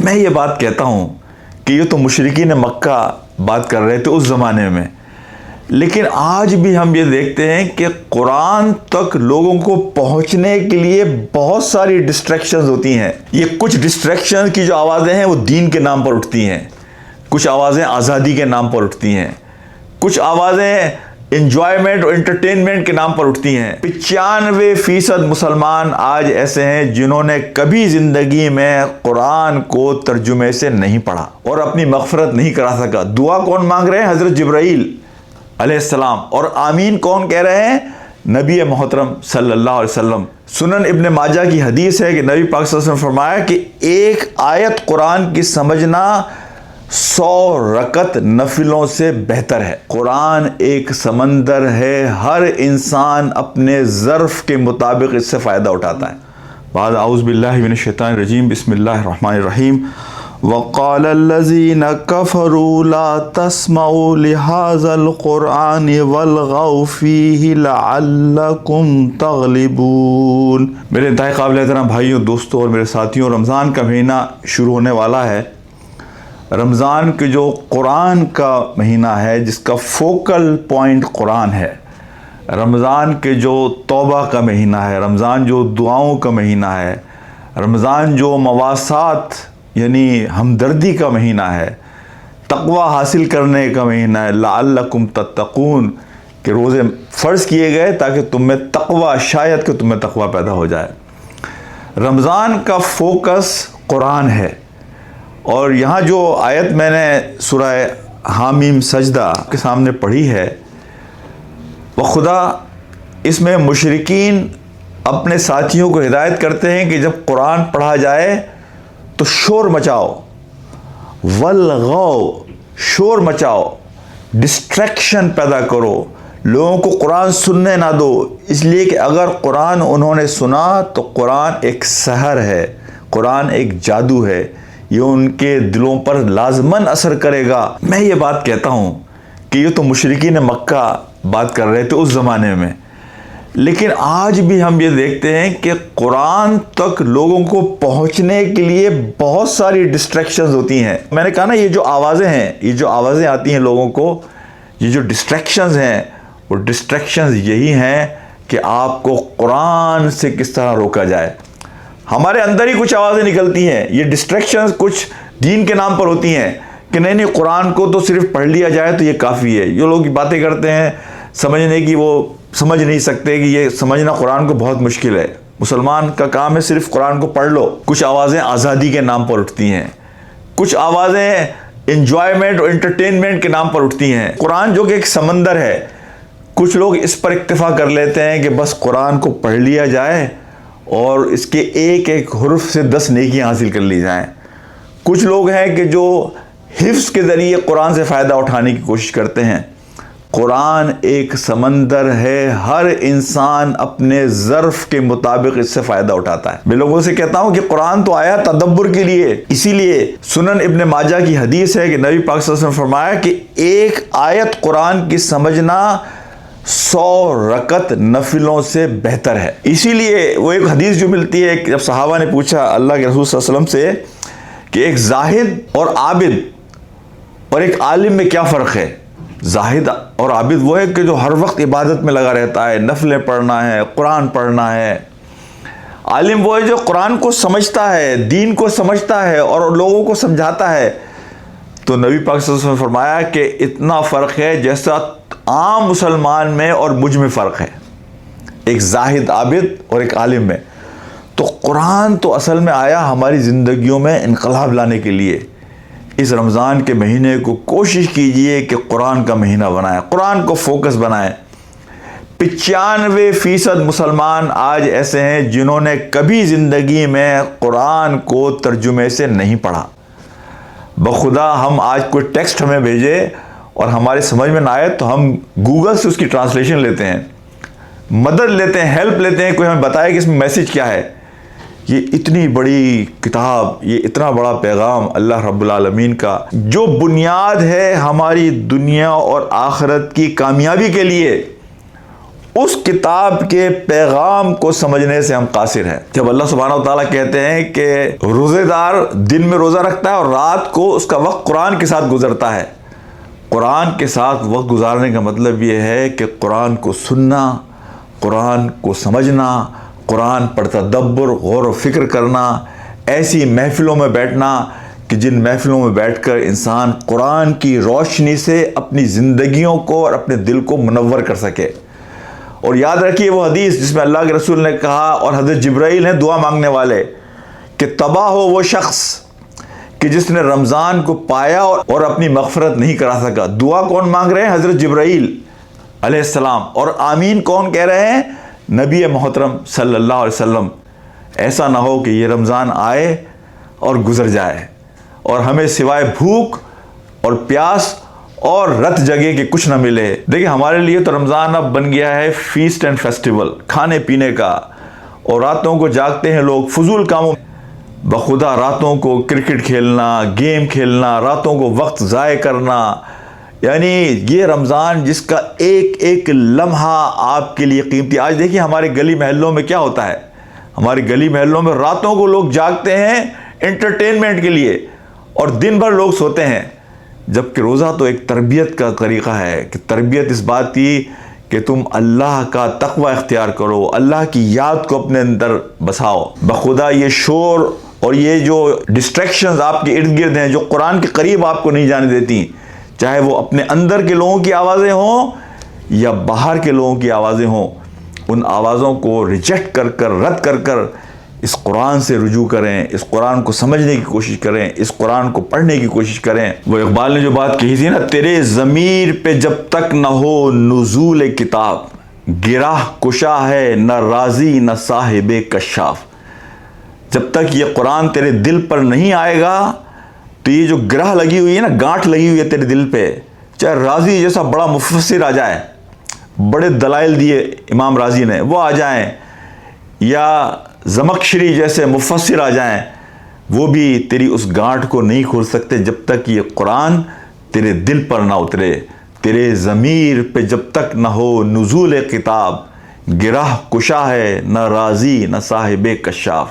میں یہ بات کہتا ہوں کہ یہ تو مشرکین مکہ بات کر رہے تھے اس زمانے میں، لیکن آج بھی ہم یہ دیکھتے ہیں کہ قرآن تک لوگوں کو پہنچنے کے لیے بہت ساری ڈسٹریکشنز ہوتی ہیں۔ یہ کچھ ڈسٹریکشن کی جو آوازیں ہیں وہ دین کے نام پر اٹھتی ہیں، کچھ آوازیں آزادی کے نام پر اٹھتی ہیں، کچھ آوازیں انجوائمنٹ اور انٹرٹینمنٹ کے نام پر اٹھتی ہیں۔ 95% مسلمان آج ایسے ہیں جنہوں نے کبھی زندگی میں قرآن کو ترجمے سے نہیں پڑھا اور اپنی مغفرت نہیں کرا سکا۔ دعا کون مانگ رہے ہیں؟ حضرت جبرائیل علیہ السلام۔ اور آمین کون کہہ رہے ہیں؟ نبی محترم صلی اللہ علیہ وسلم۔ سنن ابن ماجہ کی حدیث ہے کہ نبی پاک صلی اللہ علیہ وسلم نے فرمایا کہ ایک آیت قرآن کی سمجھنا 100 رکعت نفلوں سے بہتر ہے۔ قرآن ایک سمندر ہے، ہر انسان اپنے ظرف کے مطابق اس سے فائدہ اٹھاتا ہے۔ بعد اعوذ باللہ من الشیطان الرجیم، بسم اللہ الرحمن الرحیم۔ وقال الذين كفروا لا تسمعوا لهذا القرآن والغوا فيه لعلكم تغلبون۔ میرے انتہائی قابل احترام بھائیوں، دوستوں اور میرے ساتھیوں، رمضان کا مہینہ شروع ہونے والا ہے۔ رمضان کے جو قرآن کا مہینہ ہے، جس کا فوکل پوائنٹ قرآن ہے، رمضان کے جو توبہ کا مہینہ ہے، رمضان جو دعاؤں کا مہینہ ہے، رمضان جو مواسات یعنی ہمدردی کا مہینہ ہے، تقوی حاصل کرنے کا مہینہ ہے، لعلکم تتقون، کہ روزے فرض کیے گئے تاکہ تم میں تقوی، شاید کہ تم میں تقوی پیدا ہو جائے۔ رمضان کا فوکس قرآن ہے، اور یہاں جو آیت میں نے سورہ حامیم سجدہ کے سامنے پڑھی ہے، وہ خدا اس میں مشرکین اپنے ساتھیوں کو ہدایت کرتے ہیں کہ جب قرآن پڑھا جائے تو شور مچاؤ، والغو، شور مچاؤ، ڈسٹریکشن پیدا کرو، لوگوں کو قرآن سننے نہ دو، اس لیے کہ اگر قرآن انہوں نے سنا تو قرآن ایک سحر ہے، قرآن ایک جادو ہے، یہ ان کے دلوں پر لازماً اثر کرے گا۔ میں یہ بات کہتا ہوں کہ یہ تو مشرکین مکہ بات کر رہے تھے اس زمانے میں، لیکن آج بھی ہم یہ دیکھتے ہیں کہ قرآن تک لوگوں کو پہنچنے کے لیے بہت ساری ڈسٹریکشنز ہوتی ہیں۔ میں نے کہا نا، یہ جو آوازیں ہیں، یہ جو آوازیں آتی ہیں لوگوں کو، یہ جو ڈسٹریکشنز ہیں، وہ ڈسٹریکشنز یہی ہیں کہ آپ کو قرآن سے کس طرح روکا جائے۔ ہمارے اندر ہی کچھ آوازیں نکلتی ہیں، یہ ڈسٹریکشنز کچھ دین کے نام پر ہوتی ہیں کہ نہیں قرآن کو تو صرف پڑھ لیا جائے تو یہ کافی ہے۔ یہ لوگ باتیں کرتے ہیں سمجھنے کی، وہ سمجھ نہیں سکتے کہ یہ سمجھنا قرآن کو بہت مشکل ہے۔ مسلمان کا کام ہے صرف قرآن کو پڑھ لو۔ کچھ آوازیں آزادی کے نام پر اٹھتی ہیں، کچھ آوازیں انجوائمنٹ اور انٹرٹینمنٹ کے نام پر اٹھتی ہیں۔ قرآن جو کہ ایک سمندر ہے، کچھ لوگ اس پر اکتفا کر لیتے ہیں کہ بس قرآن کو پڑھ لیا جائے اور اس کے ایک ایک حرف سے 10 نیکیاں حاصل کر لی جائیں۔ کچھ لوگ ہیں کہ جو حفظ کے ذریعے قرآن سے فائدہ اٹھانے کی کوشش کرتے ہیں۔ قرآن ایک سمندر ہے، ہر انسان اپنے ظرف کے مطابق اس سے فائدہ اٹھاتا ہے۔ میں لوگوں سے کہتا ہوں کہ قرآن تو آیا تدبر کے لیے، اسی لیے سنن ابن ماجہ کی حدیث ہے کہ نبی پاک صلی اللہ علیہ وسلم نے فرمایا کہ ایک آیت قرآن کی سمجھنا 100 رکعت نفلوں سے بہتر ہے۔ اسی لیے وہ ایک حدیث جو ملتی ہے کہ جب صحابہ نے پوچھا اللہ کے رسول صلی اللہ علیہ وسلم سے کہ ایک زاہد اور عابد اور ایک عالم میں کیا فرق ہے؟ زاہد اور عابد وہ ہے کہ جو ہر وقت عبادت میں لگا رہتا ہے، نفلیں پڑھنا ہے، قرآن پڑھنا ہے۔ عالم وہ ہے جو قرآن کو سمجھتا ہے، دین کو سمجھتا ہے اور لوگوں کو سمجھاتا ہے۔ تو نبی پاک صلی اللہ علیہ وسلم نے فرمایا کہ اتنا فرق ہے جیسا عام مسلمان میں اور مجھ میں فرق ہے، ایک زاہد عابد اور ایک عالم میں۔ تو قرآن تو اصل میں آیا ہماری زندگیوں میں انقلاب لانے کے لیے۔ اس رمضان کے مہینے کو کوشش کیجئے کہ قرآن کا مہینہ بنائیں، قرآن کو فوکس بنائیں۔ 95% مسلمان آج ایسے ہیں جنہوں نے کبھی زندگی میں قرآن کو ترجمے سے نہیں پڑھا۔ بخدا ہم آج کوئی ٹیکسٹ ہمیں بھیجے اور ہمارے سمجھ میں نہ آئے تو ہم گوگل سے اس کی ٹرانسلیشن لیتے ہیں، مدد لیتے ہیں، ہیلپ لیتے ہیں، کوئی ہمیں بتائے کہ اس میں میسج کیا ہے۔ یہ اتنی بڑی کتاب، یہ اتنا بڑا پیغام اللہ رب العالمین کا، جو بنیاد ہے ہماری دنیا اور آخرت کی کامیابی کے لیے، اس کتاب کے پیغام کو سمجھنے سے ہم قاصر ہیں۔ جب اللہ سبحانہ و تعالیٰ کہتے ہیں کہ روزے دار دن میں روزہ رکھتا ہے اور رات کو اس کا وقت قرآن کے ساتھ گزرتا ہے، قرآن کے ساتھ وقت گزارنے کا مطلب یہ ہے کہ قرآن کو سننا، قرآن کو سمجھنا، قرآن پر تدبر، غور و فکر کرنا، ایسی محفلوں میں بیٹھنا کہ جن محفلوں میں بیٹھ کر انسان قرآن کی روشنی سے اپنی زندگیوں کو اور اپنے دل کو منور کر سکے۔ اور یاد رکھیے وہ حدیث جس میں اللہ کے رسول نے کہا، اور حضرت جبرائیل ہیں دعا مانگنے والے، کہ تباہ ہو وہ شخص کہ جس نے رمضان کو پایا اور اپنی مغفرت نہیں کرا سکا۔ دعا کون مانگ رہے ہیں؟ حضرت جبرائیل علیہ السلام۔ اور آمین کون کہہ رہے ہیں؟ نبی محترم صلی اللہ علیہ وسلم۔ ایسا نہ ہو کہ یہ رمضان آئے اور گزر جائے اور ہمیں سوائے بھوک اور پیاس اور رت جگہ کے کچھ نہ ملے۔ دیکھیں ہمارے لیے تو رمضان اب بن گیا ہے فیسٹ اینڈ فیسٹیول، کھانے پینے کا، اور راتوں کو جاگتے ہیں لوگ فضول کاموں، بخدا راتوں کو کرکٹ کھیلنا، گیم کھیلنا، راتوں کو وقت ضائع کرنا۔ یعنی یہ رمضان جس کا ایک ایک لمحہ آپ کے لیے قیمتی۔ آج دیکھیں ہمارے گلی محلوں میں کیا ہوتا ہے، ہماری گلی محلوں میں راتوں کو لوگ جاگتے ہیں انٹرٹینمنٹ کے لیے اور دن بھر لوگ سوتے ہیں، جبکہ روزہ تو ایک تربیت کا طریقہ ہے کہ تربیت اس بات کی کہ تم اللہ کا تقوی اختیار کرو، اللہ کی یاد کو اپنے اندر بساؤ۔ بخدا یہ شور اور یہ جو ڈسٹریکشنز آپ کے ارد گرد ہیں جو قرآن کے قریب آپ کو نہیں جانے دیتی، چاہے وہ اپنے اندر کے لوگوں کی آوازیں ہوں یا باہر کے لوگوں کی آوازیں ہوں، ان آوازوں کو ریجیکٹ کر کر، رد کر کر اس قرآن سے رجوع کریں، اس قرآن کو سمجھنے کی کوشش کریں، اس قرآن کو پڑھنے کی کوشش کریں۔ وہ اقبال نے جو بات کہی تھی نا، تیرے ضمیر پہ جب تک نہ ہو نزول کتاب، گرہ کشا ہے نہ رازی نہ صاحب کشاف۔ جب تک یہ قرآن تیرے دل پر نہیں آئے گا تو یہ جو گرہ لگی ہوئی ہے نا، گانٹھ لگی ہوئی ہے تیرے دل پہ، چاہے رازی جیسا بڑا مفسر آ جائے، بڑے دلائل دیے امام رازی نے، وہ آ جائیں، یا زمخشری جیسے مفسر آ جائیں، وہ بھی تیری اس گانٹھ کو نہیں کھول سکتے جب تک یہ قرآن تیرے دل پر نہ اترے۔ تیرے ضمیر پہ جب تک نہ ہو نزول کتاب، گرہ کشا ہے نہ رازی نہ صاحب کشاف۔